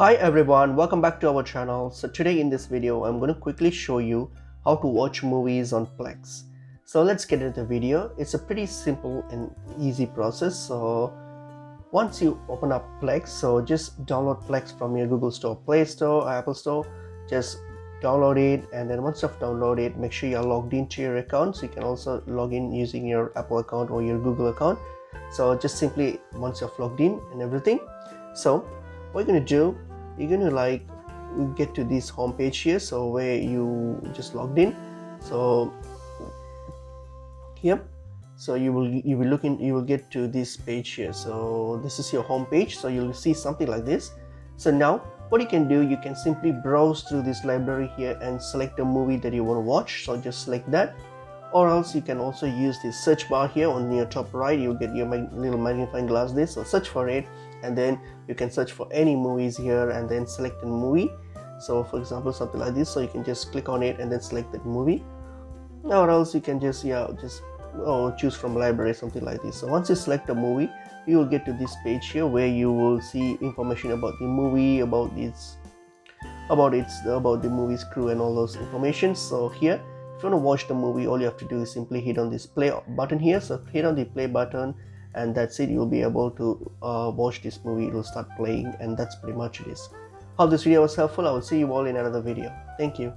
Hi everyone, welcome back to our channel. So today in this video I'm going to quickly show you how to watch movies on Plex. So let's get into the video. It's a pretty simple and easy process. So once you open up Plex, so just download Plex from your Google Store, Play Store, or Apple Store. Just download it, and then once you've downloaded it, make sure you're logged into your account. So you can also log in using your Apple account or your Google account. So just simply once you're logged in and everything, so what you're going to do, you're going to get to this home page here, so where you just logged in. So here, so you will get to this page here. So this is your home page, so you'll see something like this. So now what you can do, you can simply browse through this library here and select a movie that you want to watch. So just select that, or else you can also use this search bar here on your top right. You'll get your little magnifying glass this, so search for it, and then you can search for any movies here and then select a movie. So for example, something like this, so you can just click on it and then select that movie, or else you can just choose from library, something like this. So once you select a movie, you will get to this page here where you will see information about the movie, about the movie's crew and all those information. So here, if you want to watch the movie, all you have to do is simply hit on this play button here. So hit on the play button, and that's it. You'll be able to watch this movie. It will start playing, and that's pretty much it is. Hope this video was helpful. I will see you all in another video. Thank you.